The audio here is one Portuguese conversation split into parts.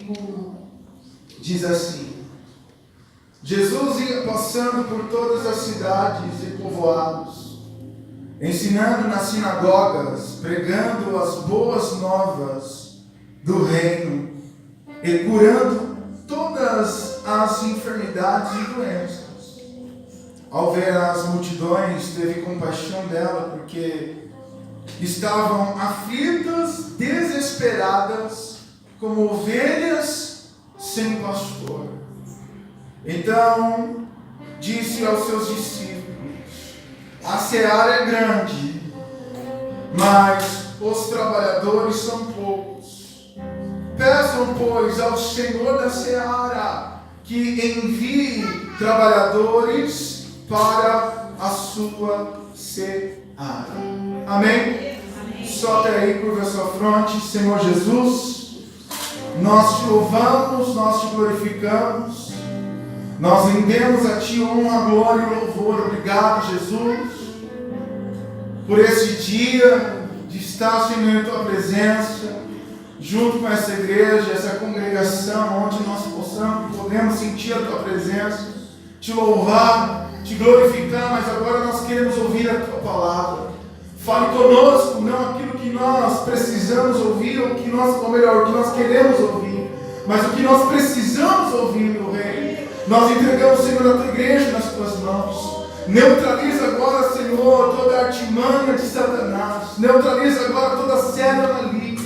versículo diz assim: Jesus ia passando por todas as cidades e povoados, ensinando nas sinagogas, pregando as boas novas do reino e curando todas as enfermidades e doenças. Ao ver as multidões, teve compaixão dela, porque estavam aflitas, desesperadas, como ovelhas sem pastor. Então disse aos seus discípulos: a seara é grande, mas os trabalhadores são poucos. Peçam, pois, ao Senhor da seara que envie trabalhadores para a sua seara. Amém? Solte aí, curva a sua fronte. Senhor Jesus, nós te louvamos, nós te glorificamos, nós rendemos a ti honra, glória e louvor. Obrigado, Jesus, por esse dia de estar, Senhor, em tua presença, junto com essa igreja, essa congregação, onde nós podemos sentir a tua presença, te louvar, te glorificar, mas agora nós queremos ouvir a tua palavra. Fale conosco, não aquilo que nós precisamos ouvir, ou melhor, o que nós queremos ouvir, mas o que nós precisamos ouvir, meu Rei. Nós entregamos, Senhor, a tua igreja nas tuas mãos. Neutraliza agora, Senhor, toda a artimanha de Satanás. Neutraliza agora toda a célula maligna.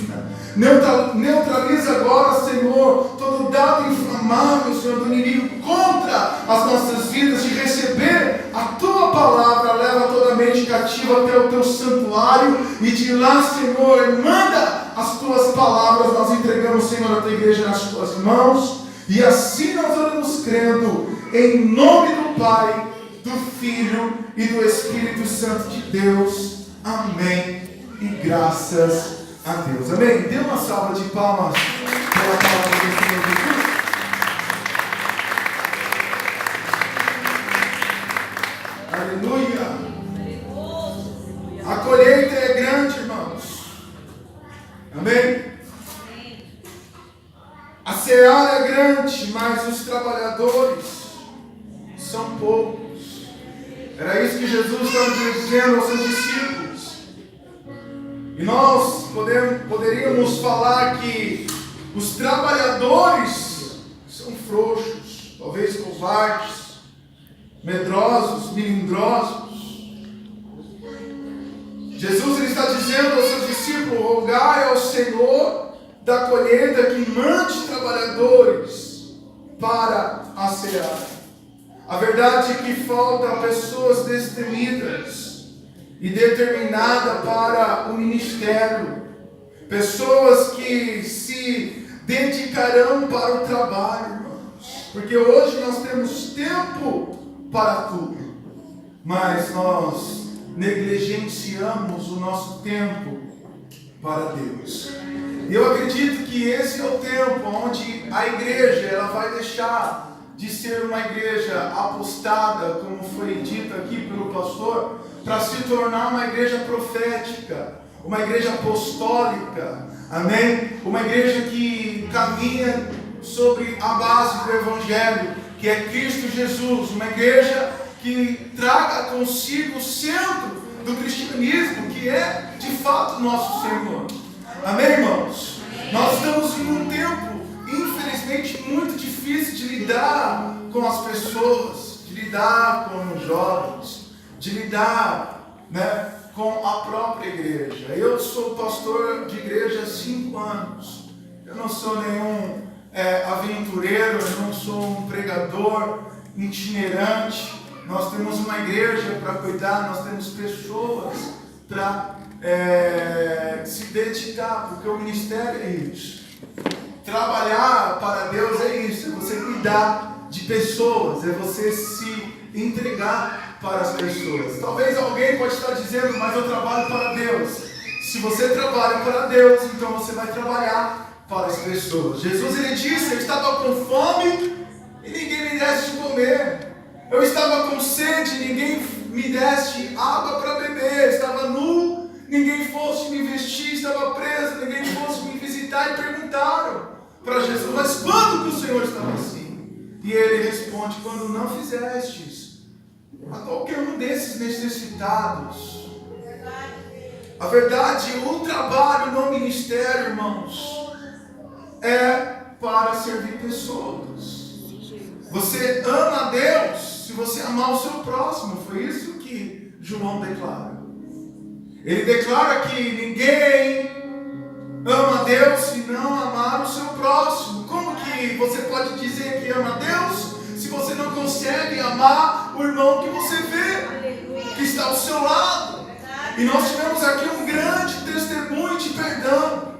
Neutraliza agora, Senhor, todo dado inflamável, Senhor, do inimigo contra as nossas vidas, de receber a tua palavra. Leva toda a mente cativa até o teu santuário e de lá, Senhor, manda as tuas palavras. Nós entregamos, Senhor, a tua igreja nas tuas mãos, e assim nós oramos crendo, em nome do Pai, do Filho e do Espírito Santo de Deus. Amém. E graças a Deus. Amém. Dê uma salva de palmas pela palavra do Senhor Jesus. Aleluia. A colheita é grande, irmãos. Amém. A seara é grande, mas os trabalhadores são poucos. Era isso que Jesus estava dizendo aos seus discípulos. E nós poderíamos falar que os trabalhadores são frouxos, talvez covardes, medrosos, melindrosos. Jesus ele está dizendo aos seus discípulos: rogai ao Senhor da colheita que mande trabalhadores para a seara. A verdade é que faltam pessoas destemidas e determinadas para o ministério, pessoas que se dedicarão para o trabalho, irmãos, porque hoje nós temos tempo para tudo, mas nós negligenciamos o nosso tempo para Deus. E eu acredito que esse é o tempo onde a igreja ela vai deixar de ser uma igreja apostada, como foi dito aqui pelo pastor, para se tornar uma igreja profética, uma igreja apostólica, amém? Uma igreja que caminha sobre a base do Evangelho, que é Cristo Jesus, uma igreja que traga consigo o centro do cristianismo, que é de fato nosso Senhor. Amém, irmãos? Nós estamos em um tempo, infelizmente, muito difícil de lidar com as pessoas, de lidar com os jovens, de lidar, com a própria igreja. Eu sou pastor de igreja há 5 anos. Eu não sou nenhum aventureiro, eu não sou um pregador itinerante. Nós temos uma igreja para cuidar, nós temos pessoas para se dedicar, porque o ministério é isso. Trabalhar para Deus é isso, é você cuidar de pessoas, é você se entregar para as pessoas. Talvez alguém pode estar dizendo: mas eu trabalho para Deus. Se você trabalha para Deus, então você vai trabalhar para as pessoas. Jesus ele disse: eu estava com fome e ninguém me desse de comer. Eu estava com sede, ninguém me desse água para beber. Estava nu, ninguém fosse me vestir. Estava preso, ninguém fosse me visitar. E perguntaram: para Jesus, mas quando que o Senhor estava assim? E ele responde, quando não fizestes a qualquer um desses necessitados. A verdade, o trabalho no ministério, irmãos, é para servir pessoas. Você ama a Deus se você amar o seu próximo. Foi isso que João declara. Ele declara que ninguém ama a Deus se não amar o seu próximo. Como que você pode dizer que ama a Deus se você não consegue amar o irmão que você vê, que está ao seu lado? E nós tivemos aqui um grande testemunho de perdão.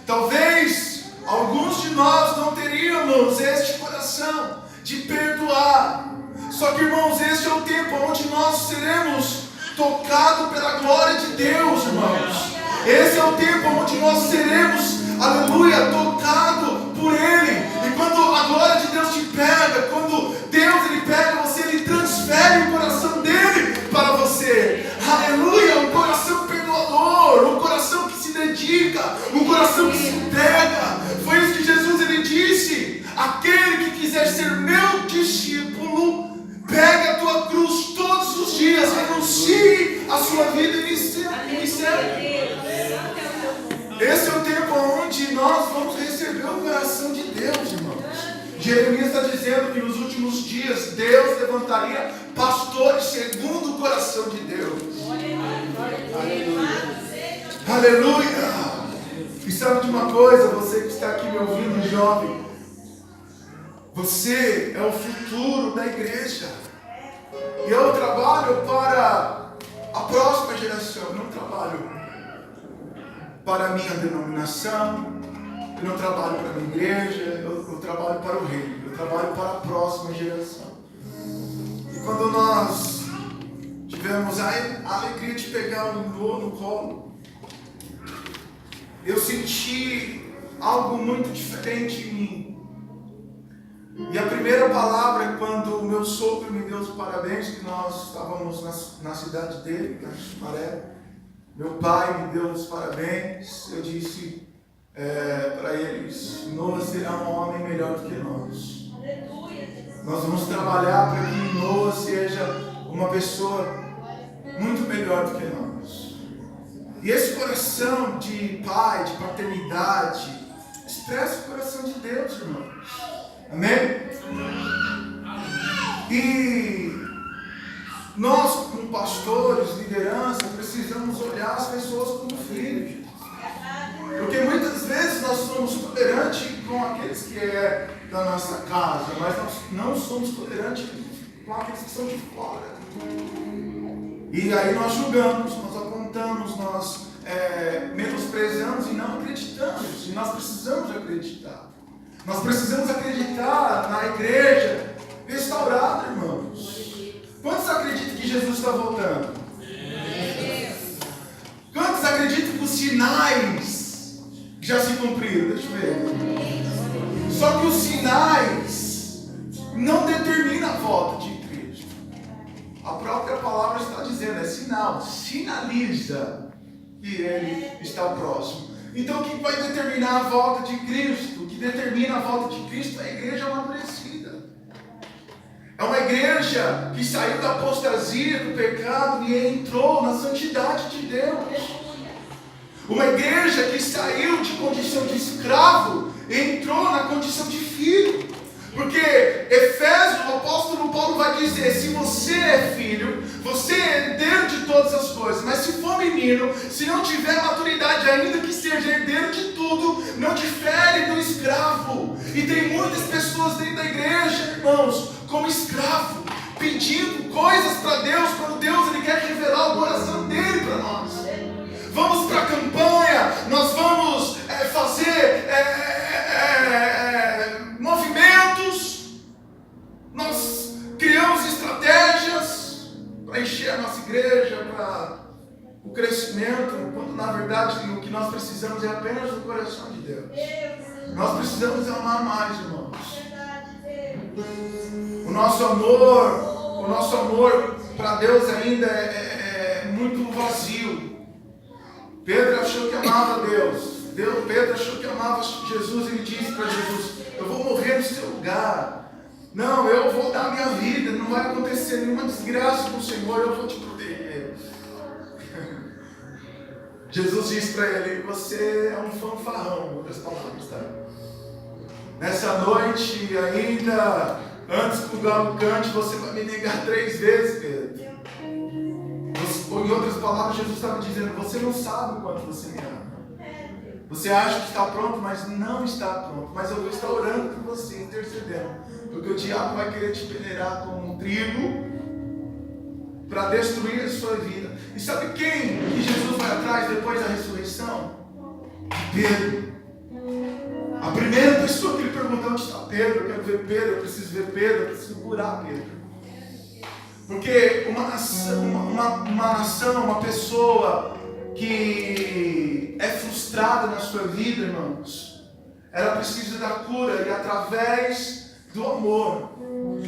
Talvez alguns de nós não teríamos este coração de perdoar. Só que, irmãos, este é o tempo onde nós seremos tocados pela glória de Deus, irmãos. Esse é o tempo onde nós seremos, aleluia, tocados por Ele. E quando a glória de Deus te pega, quando Deus Ele pega você, Ele transfere o coração dEle para você. Aleluia, um coração perdoador, um coração que se dedica, um coração que se entrega. Foi isso que Jesus Ele disse: aquele que quiser ser meu discípulo, pegue a tua cruz todos os dias, renuncie a sua vida e me segue. Esse é o tempo onde nós vamos receber o coração de Deus, irmãos. Jeremias está dizendo que nos últimos dias Deus levantaria pastores segundo o coração de Deus. Aleluia. Aleluia. E sabe de uma coisa, você que está aqui me ouvindo, jovem, você é o futuro da igreja. E eu trabalho para a próxima geração, eu não trabalho para a minha denominação, eu não trabalho para a minha igreja, eu trabalho para o reino, eu trabalho para a próxima geração. E quando nós tivemos a alegria de pegar o Lô no colo, eu senti algo muito diferente em mim. E a primeira palavra, quando o meu sogro me deu os parabéns, que nós estávamos na cidade dele, na Chumaré, meu pai me deu os parabéns, eu disse para eles: Noah será um homem melhor do que nós. Nós vamos trabalhar para que Noah seja uma pessoa muito melhor do que nós. E esse coração de pai, de paternidade, expressa o coração de Deus, irmãos. Amém? E nós, como pastores, liderança, precisamos olhar as pessoas como filhos. Porque muitas vezes nós somos tolerantes com aqueles que é da nossa casa, mas nós não somos tolerantes com aqueles que são de fora. E aí nós julgamos, nós apontamos, nós menosprezamos e não acreditamos. E nós precisamos acreditar. Nós precisamos acreditar na igreja restaurada, irmãos. Quantos acreditam que Jesus está voltando? Quantos acreditam que os sinais já se cumpriram? Deixa eu ver. Só que os sinais não determinam a volta de Cristo. A própria palavra está dizendo, é sinal, sinaliza que Ele está próximo. Então o que vai determinar a volta de Cristo? O que determina a volta de Cristo é a igreja amadurecida. É uma igreja que saiu da apostasia, do pecado e entrou na santidade de Deus. Uma igreja que saiu de condição de escravo e entrou na condição de filho. Porque Efésios, o apóstolo Paulo vai dizer: se você é filho, você é herdeiro de todas as coisas. Mas se for menino, se não tiver maturidade, ainda que seja herdeiro de tudo, não difere do escravo. E tem muitas pessoas dentro da igreja, irmãos, como escravo, pedindo coisas para Deus, quando Deus Ele quer revelar o coração dele para nós. Vamos para a campanha, nós vamos fazer movimentos, nós criamos estratégias para encher a nossa igreja, para o crescimento, quando na verdade o que nós precisamos é apenas do coração de Deus. Nós precisamos amar mais, irmãos. O nosso amor para Deus ainda é muito vazio. Pedro achou que amava a Deus, Pedro achou que amava Jesus, ele disse para Jesus: eu vou morrer no seu lugar. Não, eu vou dar a minha vida, não vai acontecer nenhuma desgraça com o Senhor, eu vou te proteger. Jesus disse para ele: você é um fanfarrão, em outras palavras, tá? Nessa noite, ainda antes que o galo cante, você vai me negar 3 vezes, Pedro. Em outras palavras, Jesus estava dizendo: você não sabe o quanto você me ama. Você acha que está pronto, mas não está pronto. Mas eu vou estar orando por você, intercedendo. Porque o diabo vai querer te peneirar como um trigo para destruir a sua vida. E sabe quem que Jesus vai atrás depois da ressurreição? Pedro. A primeira pessoa que ele perguntou: onde está Pedro? Eu quero ver Pedro, eu preciso ver Pedro, eu preciso curar Pedro. Porque uma nação, uma pessoa que é frustrada na sua vida, irmãos, ela precisa da cura, e através do amor.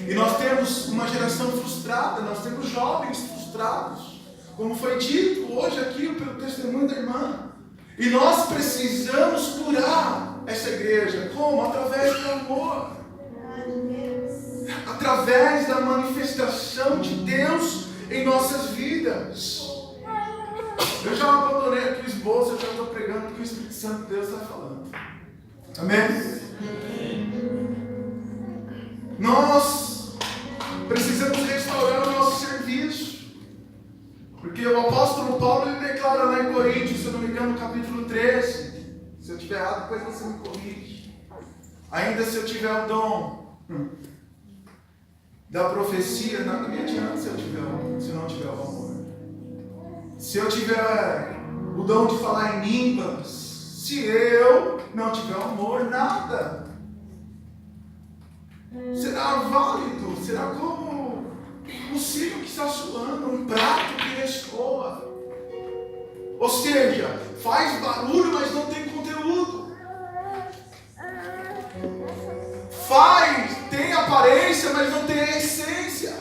E nós temos uma geração frustrada, nós temos jovens frustrados, como foi dito hoje aqui pelo testemunho da irmã. E nós precisamos curar essa igreja. Como? Através do amor. Através da manifestação de Deus em nossas vidas. Eu já abandonei aqui o esboço, eu já estou pregando o que o Espírito Santo de Deus está falando. Amém? Nós precisamos restaurar o nosso serviço. Porque o apóstolo Paulo, ele declara lá em Coríntios, se eu não me engano, no capítulo 13. Se eu estiver errado, depois você me corrige. Ainda se eu tiver o dom da profecia, nada me adianta se eu não tiver o amor. Se eu tiver o dom de falar em línguas, se eu não tiver amor, nada será válido, será como um sino que está suando, um prato que ressoa. Ou seja, faz barulho, mas não tem conteúdo. Tem aparência, mas não tem a essência.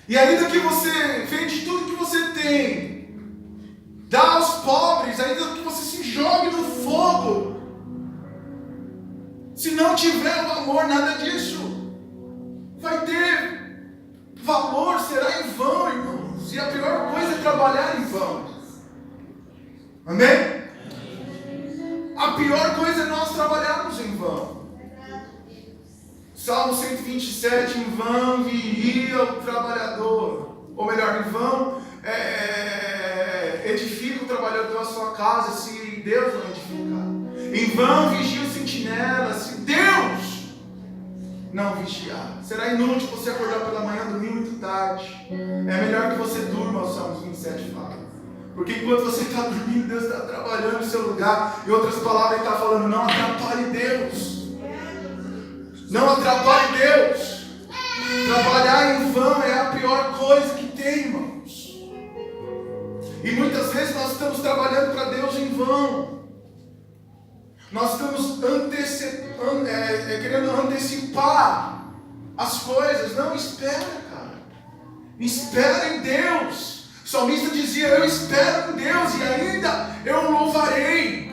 E ainda que você vende tudo que você tem, dá aos pobres, ainda que você se jogue no fogo, se não tiver o amor, nada disso vai ter valor, será em vão, irmãos. E a pior coisa é trabalhar em vão. Amém? A pior coisa é nós trabalharmos em vão. Salmo 127, em vão vigia o trabalhador. Ou melhor, em vão edifica o trabalhador a sua casa, se Deus não edificar. Em vão vigia o sentinela, se Deus não vigiar. Será inútil você acordar pela manhã, dormir muito tarde. É melhor que você durma, o Salmo 27 fala. Porque enquanto você está dormindo, Deus está trabalhando no seu lugar. Em outras palavras, Ele está falando: não atrapalhe Deus. Não atrapalhe Deus. Trabalhar em vão é a pior coisa que tem, irmãos. E muitas vezes nós estamos trabalhando para Deus em vão. Nós estamos querendo antecipar as coisas. Não, espera, cara. Espera em Deus. O salmista dizia: eu espero em Deus e ainda eu louvarei.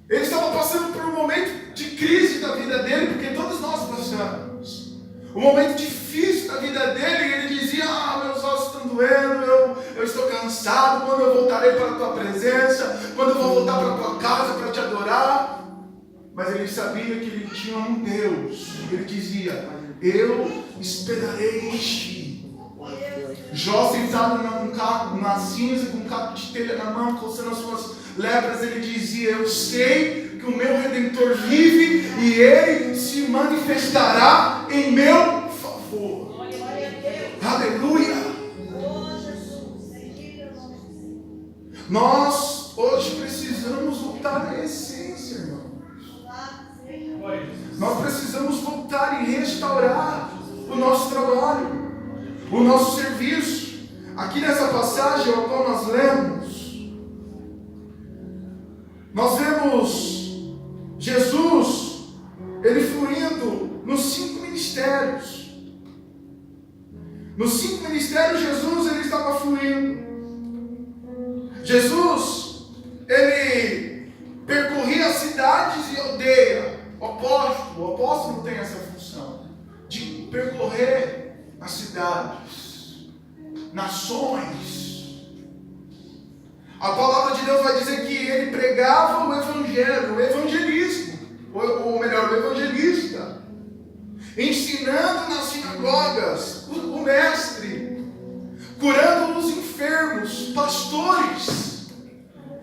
Ele estava passando por um momento de crise da vida dele, porque todos nós passamos. Um momento difícil da vida dele, e ele dizia: meus ossos estão doendo, eu estou cansado, quando eu voltarei para a tua presença, quando eu vou voltar para a tua casa para te adorar. Mas ele sabia que ele tinha um Deus. Ele dizia: eu esperarei em ti. Jó, sentado na cinza, com um caco de telha na mão, coçando as suas lepras, ele dizia: eu sei que o meu Redentor vive e ele se manifestará em meu favor. Aleluia! Nós hoje precisamos voltar à essência, irmãos. Nós precisamos voltar e restaurar o nosso trabalho, o nosso serviço. Aqui nessa passagem ao qual nós lemos, nós vemos Jesus, ele fluindo nos 5 ministérios. Nos 5 ministérios, Jesus ele estava fluindo. Jesus, ensinando nas sinagogas, o mestre, curando os enfermos, pastores.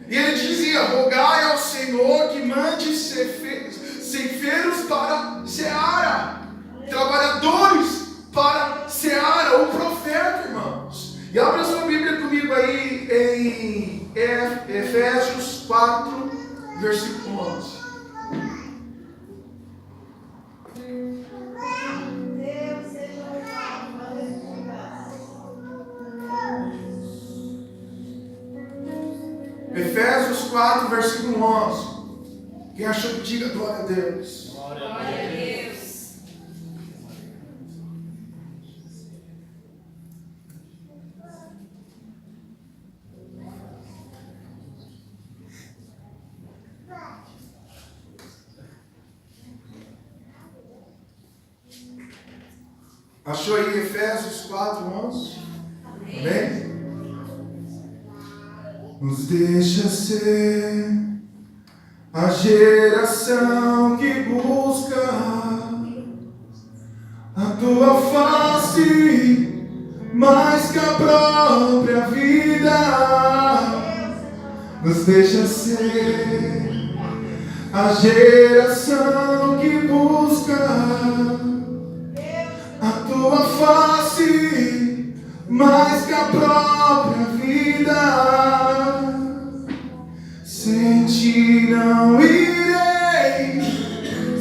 E ele dizia: rogai ao Senhor que mande ceifeiros para a seara, trabalhadores para a seara, o profeta, irmãos. E abra sua Bíblia comigo aí em Efésios 4, versículo 11. Efésios 4, versículo 11. Quem achou que diga glória a Deus. Glória a Deus. Achou aí Efésios 4, 11? Amém? Nos deixa ser a geração que busca a tua face mais que a própria vida. Nos deixa ser a geração que busca a tua face mais que a própria vida. Sem ti não irei,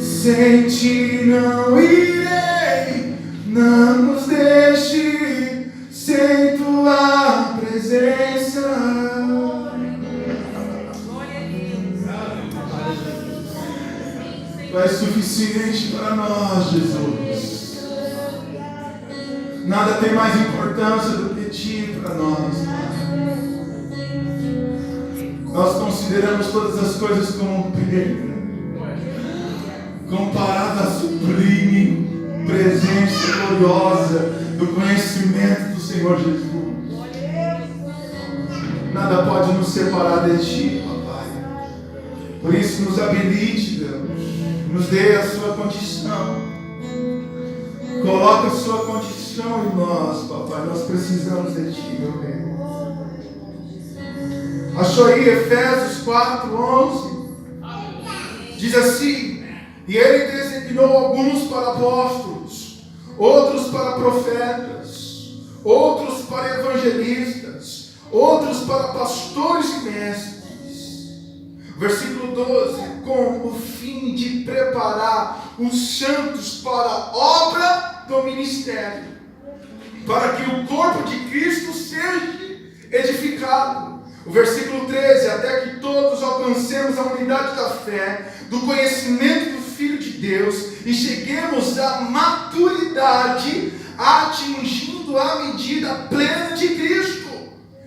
sem ti não irei. Não nos deixe sem tua presença. Tu és suficiente para nós, Jesus. Nada tem mais importância do que ti para nós. Nós consideramos todas as coisas como perda, comparado à sublime presença gloriosa do conhecimento do Senhor Jesus. Nada pode nos separar de ti, papai. Por isso nos habilite, Deus. Nos dê a sua condição. Coloca a sua condição em nós, papai. Nós precisamos de ti, meu Deus. Achou aí Efésios 4, 11? Diz assim: e ele designou alguns para apóstolos, outros para profetas, outros para evangelistas, outros para pastores e mestres. Versículo 12: com o fim de preparar os santos para a obra do ministério, para que o corpo de Cristo seja edificado. O versículo 13: até que todos alcancemos a unidade da fé, do conhecimento do Filho de Deus, e cheguemos à maturidade, atingindo a medida plena de Cristo.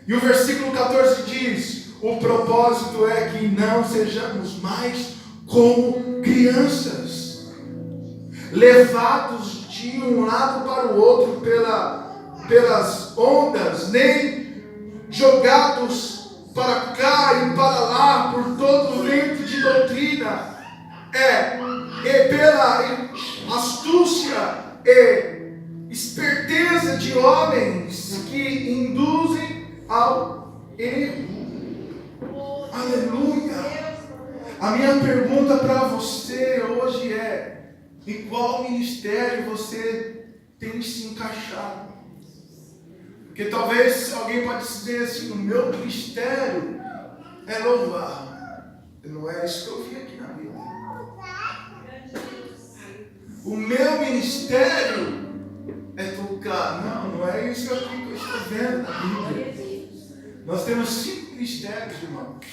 E o versículo 14 diz: o propósito é que não sejamos mais como crianças, levados de um lado para o outro pelas ondas, nem jogados para cá e para lá por todo o vento de doutrina, e pela astúcia e esperteza de homens que induzem ao erro. Aleluia! A minha pergunta para você hoje é: em qual ministério você tem se encaixado? Porque talvez alguém pode dizer assim: o meu ministério é louvar. Não é isso que eu vi aqui na Bíblia. O meu ministério é tocar. Não é isso aqui que eu estou vendo na Bíblia. Nós temos 5 ministérios, irmãos.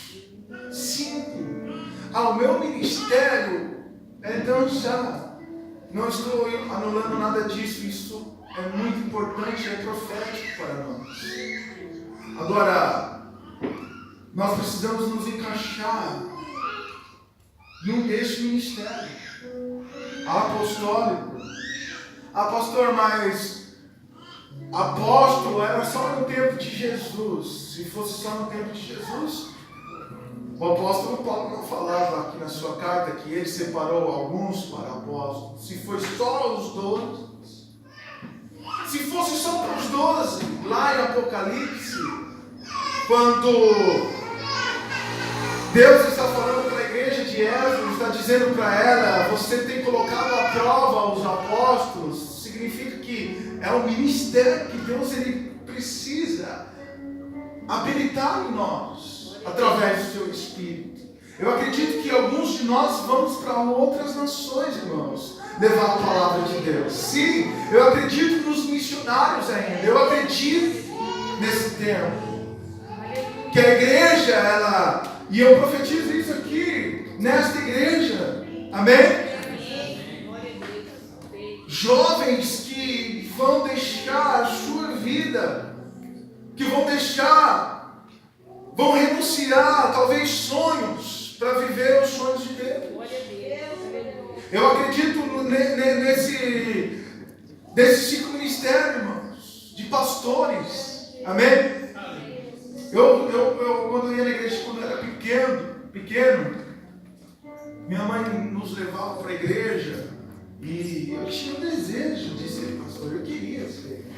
5. O meu ministério é dançar. Não estou anulando nada disso. Isso é muito importante, é profético para nós. Agora, nós precisamos nos encaixar em um desses ministérios. Apostólico. Pastor, mas apóstolo era só no tempo de Jesus. Se fosse só no tempo de Jesus, O apóstolo Paulo não falava aqui na sua carta que ele separou alguns para apóstolos. Se foi só os 12, se fosse só para os 12, lá em Apocalipse, quando Deus está falando para a igreja de Éfeso, está dizendo para ela: você tem colocado à prova os apóstolos, significa que é um ministério que Deus ele precisa habilitar em nós, através do seu Espírito. Eu acredito que alguns de nós vamos para outras nações, irmãos, levar a palavra de Deus. Sim, eu acredito nos missionários ainda, eu acredito nesse tempo, que a igreja, ela... E eu profetizo isso aqui, nesta igreja. Amém? Jovens que vão deixar a sua vida, que vão renunciar, talvez, sonhos, para viver os sonhos de Deus. Eu acredito nesse ciclo ministério, irmãos, de pastores. Amém? Eu quando ia na igreja, quando eu era pequeno, minha mãe nos levava para a igreja e eu tinha um desejo de ser pastor, eu queria ser.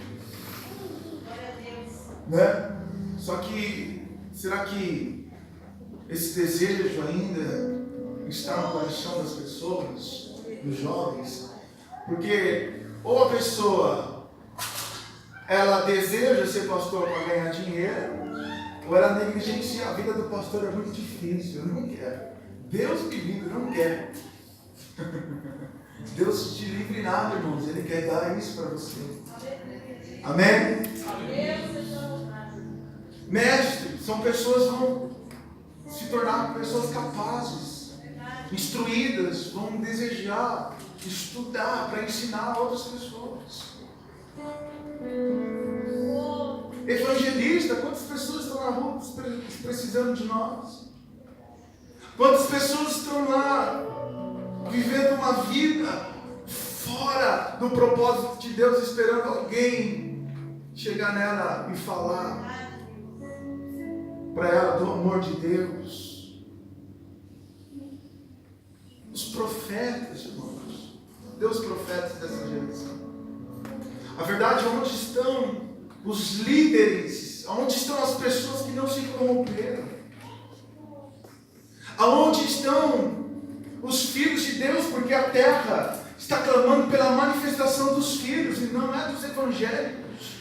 Né? Só que, será que esse desejo ainda está no coração das pessoas, dos jovens? Porque ou a pessoa, ela deseja ser pastor para ganhar dinheiro, ou ela negligencia. A vida do pastor é muito difícil, eu não quero. Deus me livre, não quer. Deus te livre nada, irmãos, Ele quer dar isso para você. Amém? Mestres, são pessoas que vão se tornar pessoas capazes, instruídas, vão desejar estudar para ensinar a outras pessoas. Evangelista, quantas pessoas estão na rua precisando de nós? Quantas pessoas estão lá vivendo uma vida fora do propósito de Deus, esperando alguém chegar nela e falar para ela do amor de Deus? Os profetas, irmãos, Deus profetas dessa geração. A verdade, onde estão os líderes? Onde estão as pessoas que não se corromperam? Aonde estão os filhos de Deus? Porque a terra está clamando pela manifestação dos filhos, e não é dos evangélicos,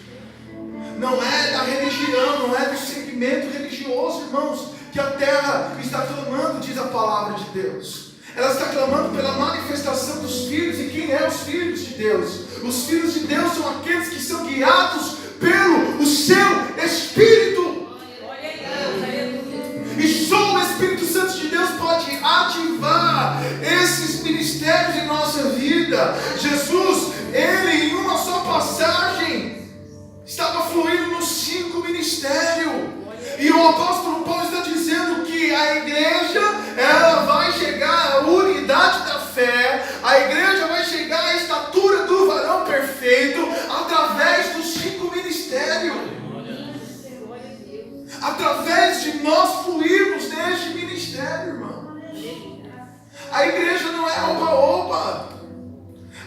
não é da religião, não é do segmento religioso, irmãos, que a terra está clamando, diz a palavra de Deus. Ela está clamando pela manifestação dos filhos. E quem é os filhos de Deus? Os filhos de Deus são aqueles que são guiados pelo o seu Espírito. E só o Espírito Santo de Deus pode ativar esses ministérios em nossa vida. Jesus, Ele em uma só passagem estava fluindo nos 5 ministérios. E o apóstolo Paulo está dizendo que a igreja, ela vai chegar à unidade da fé, a igreja vai chegar à estatura do varão perfeito através dos 5 ministérios. Através de nós fluirmos neste ministério, irmão. A igreja não é oba-oba.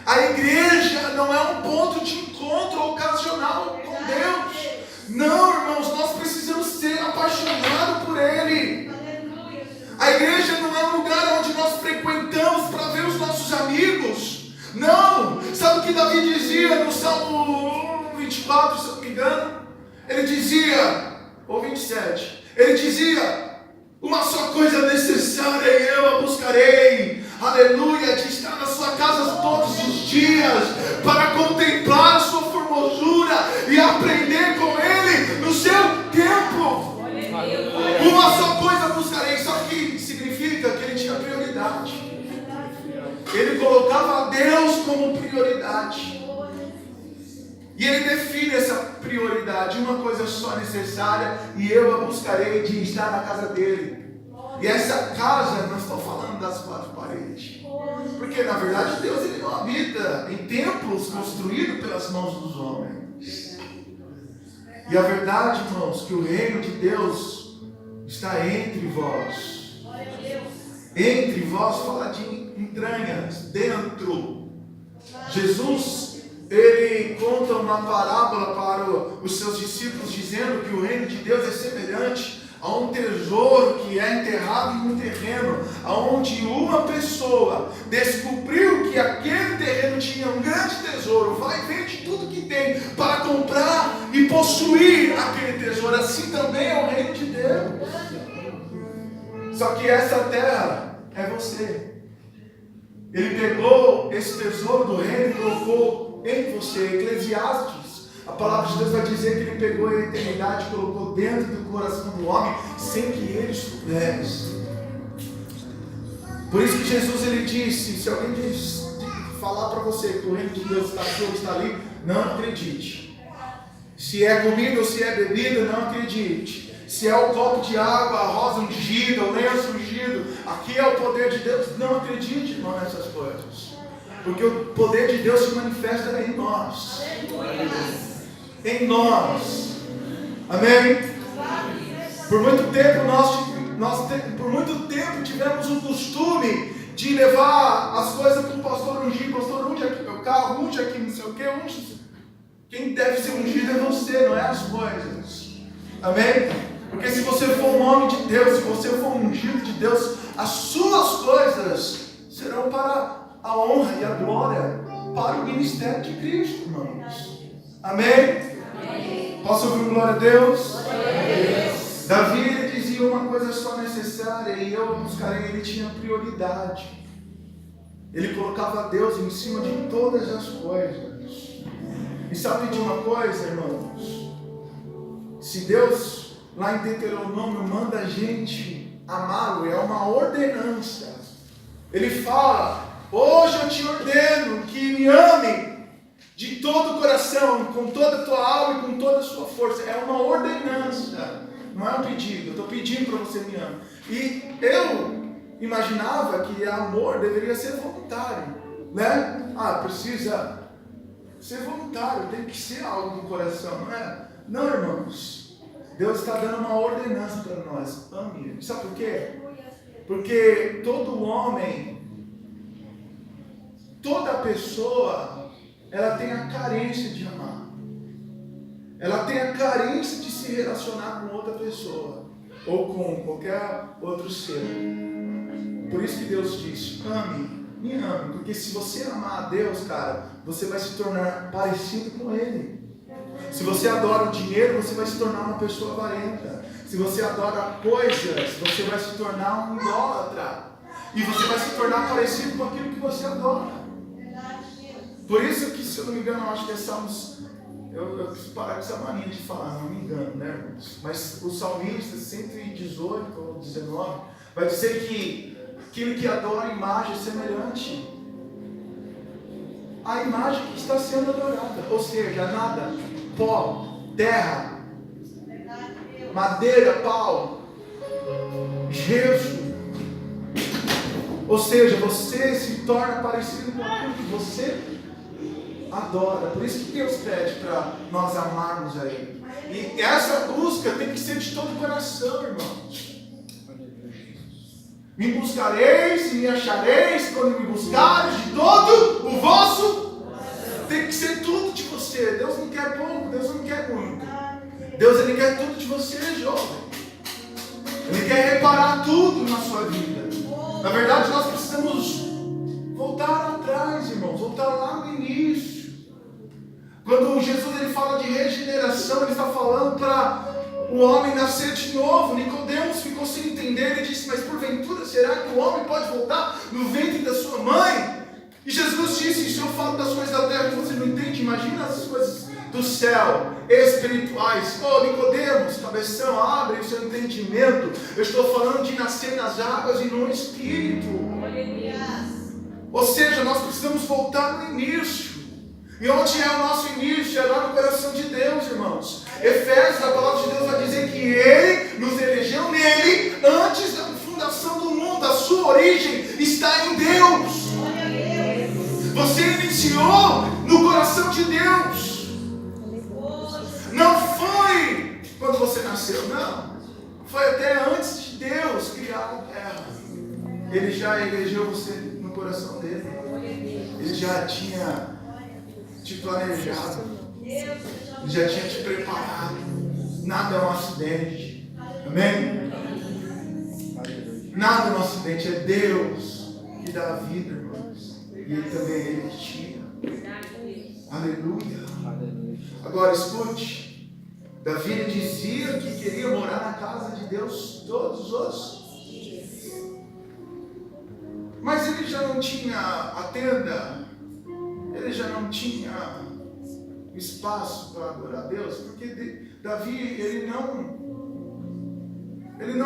A igreja não é um ponto de encontro ocasional com Deus. Não, irmãos, nós precisamos ser apaixonados por Ele. A igreja não é um lugar onde nós frequentamos para ver os nossos amigos. Não. Sabe o que Davi dizia no Salmo 24, se eu não me engano? Ele dizia, ou 27, ele dizia: uma só coisa necessária e eu a buscarei, aleluia, de estar na sua casa todos os dias, para contemplar a sua formosura e aprender com Ele no seu tempo. Uma só coisa buscarei. Só que significa que ele tinha prioridade. Ele colocava a Deus como prioridade. E ele define essa prioridade: uma coisa só necessária e eu a buscarei, de estar na casa dele. E essa casa, não estou falando das 4 paredes, porque na verdade Deus, ele não habita em templos construídos pelas mãos dos homens. E a verdade, irmãos, que o reino de Deus está entre vós. Entre vós fala de entranhas, dentro. Jesus, ele conta uma parábola para os seus discípulos, dizendo que o reino de Deus é semelhante a um tesouro que é enterrado em um terreno, onde uma pessoa descobriu que aquele terreno tinha um grande tesouro, vai e vende tudo que tem para comprar e possuir aquele tesouro. Assim também é o reino de Deus. Só que essa terra é você. Ele pegou esse tesouro do reino e colocou em você. Eclesiastes, a palavra de Deus vai dizer que ele pegou a eternidade e colocou dentro do coração do homem sem que ele soubesse. Por isso que Jesus, ele disse, se alguém falar para você que o reino de Deus está aqui ou está ali, não acredite. Se é comida ou se é bebida, não acredite. Se é o copo de água, a rosa ungida, o lenço ungido, aqui é o poder de Deus, não acredite, irmão, nessas coisas. Porque o poder de Deus se manifesta em nós. Em nós. Amém? Por muito tempo por muito tempo tivemos o costume de levar as coisas para o pastor ungir. Pastor, unge aqui meu carro, unge aqui não sei o que, unge. Quem deve ser ungido é você, não é as coisas. Amém? Porque se você for um homem de Deus, se você for um ungido de Deus, as suas coisas serão para a honra e a glória para o ministério de Cristo, irmãos. Amém? Posso ouvir glória a Deus? Davi, ele dizia uma coisa só necessária e eu buscarei. Ele tinha prioridade. Ele colocava Deus em cima de todas as coisas. E sabe de uma coisa, irmãos? Se Deus, lá em Deuteronômio, manda a gente amá-lo, é uma ordenança. Ele fala: hoje eu te ordeno que me ame de todo o coração, com toda a tua alma e com toda a sua força. É uma ordenança, não é um pedido. Eu estou pedindo para você me amar. E eu imaginava que amor deveria ser voluntário, né? Precisa ser voluntário, tem que ser algo do coração, não é? Não, irmãos. Deus está dando uma ordenança para nós. Ame. Sabe por quê? Porque todo homem, toda pessoa, ela tem a carência de amar. Ela tem a carência de se relacionar com outra pessoa. Ou com qualquer outro ser. Por isso que Deus diz: ame, me ame. Porque se você amar a Deus, cara, você vai se tornar parecido com Ele. Se você adora o dinheiro, você vai se tornar uma pessoa avarenta. Se você adora coisas, você vai se tornar um idólatra. E você vai se tornar parecido com aquilo que você adora. Por isso que, se eu não me engano, eu acho que é Salmos... Eu preciso parar com essa mania de falar, não me engano, né, irmãos? Mas o salmista, 118 ou 19, vai dizer que aquilo que adora a imagem é semelhante à imagem que está sendo adorada. Ou seja, nada, pó, terra, madeira, pau, gesso. Ou seja, você se torna parecido com aquilo que você adora. Por isso que Deus pede para nós amarmos a Ele. E essa busca tem que ser de todo o coração, irmãos. Me buscareis e me achareis quando me buscareis de todo o vosso. Tem que ser tudo de você. Deus não quer pouco, Deus não quer muito. Deus, Ele quer tudo de você, jovem. Ele quer reparar tudo na sua vida. Na verdade, nós precisamos voltar atrás, irmãos. Voltar lá no início. Quando Jesus, ele fala de regeneração, ele está falando para o homem nascer de novo. Nicodemos ficou sem entender. Ele disse: mas porventura será que o homem pode voltar no ventre da sua mãe? E Jesus disse: se eu falo das coisas da terra que você não entende, imagina as coisas do céu, espirituais. Nicodemos, cabeção, abre o seu entendimento. Eu estou falando de nascer nas águas e no Espírito. Ou seja, nós precisamos voltar no início. E onde é o nosso início? É lá no coração de Deus, irmãos. Efésios, a palavra de Deus vai dizer que Ele nos elegeu nele antes da fundação do mundo. A sua origem está em Deus. Você iniciou no coração de Deus. Não foi quando você nasceu, não. Foi até antes de Deus criar a terra. Ele já elegeu você no coração dele. Ele já tinha te planejado. Ele já tinha te preparado. Nada é um acidente. Amém? Nada é um acidente. É Deus que dá a vida, irmãos. E Ele também é Ele que tira. Aleluia. Agora escute. Davi dizia que queria morar na casa de Deus todos os dias. Mas ele já não tinha a tenda, ele já não tinha espaço para adorar a Deus, porque Davi, ele não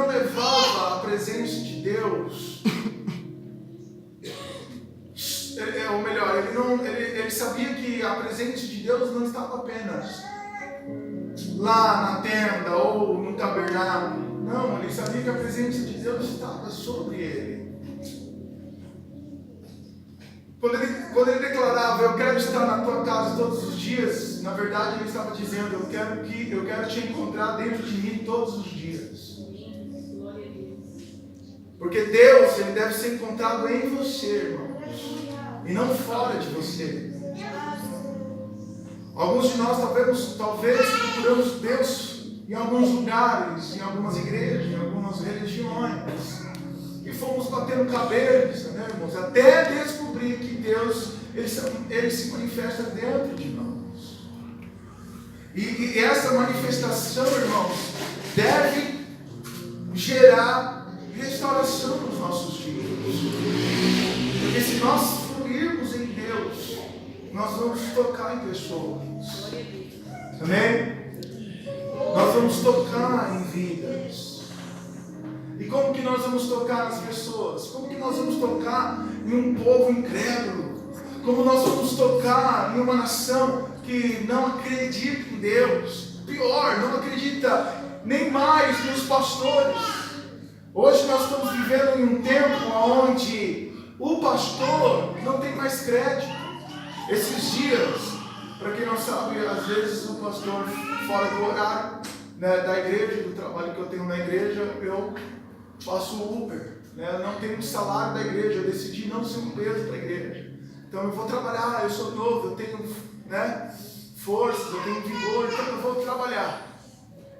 levava a presença de Deus, ou melhor, ele sabia que a presença de Deus não estava apenas lá na tenda ou no tabernáculo. Não, ele sabia que a presença de Deus estava sobre ele. Quando ele declarava, eu quero estar na tua casa todos os dias, na verdade ele estava dizendo, eu quero te encontrar dentro de mim todos os dias. Porque Deus, ele deve ser encontrado em você, irmãos, e não fora de você. Alguns de nós talvez procuramos Deus em alguns lugares, em algumas igrejas, em algumas religiões. E fomos batendo cabeça, né, irmãos? Até descobrir que Deus, ele se manifesta dentro de nós. E essa manifestação, irmãos, deve gerar restauração nos nossos dias. Porque se nós fluirmos em Deus, nós vamos tocar em pessoas. Amém? Nós vamos tocar em vidas. E como que nós vamos tocar nas pessoas? Como que nós vamos tocar em um povo incrédulo? Como nós vamos tocar em uma nação que não acredita em Deus? Pior, não acredita nem mais nos pastores. Hoje nós estamos vivendo em um tempo onde o pastor não tem mais crédito. Esses dias, para quem não sabe, às vezes o pastor fora do horário, né, da igreja, do trabalho que eu tenho na igreja, eu faço Uber, né, eu não tenho salário da igreja, eu decidi não ser um peso para a igreja. Então eu vou trabalhar, eu sou novo, eu tenho, né, forças, eu tenho vigor, então eu vou trabalhar.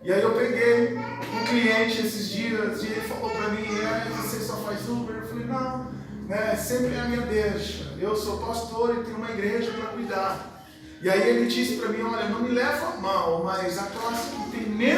E aí eu peguei um cliente esses dias e ele falou para mim, você só faz Uber? Eu falei, não, né, sempre é a minha deixa. Eu sou pastor e tenho uma igreja para cuidar. E aí ele disse para mim, olha, não me leva a mal, mas a classe que tem menos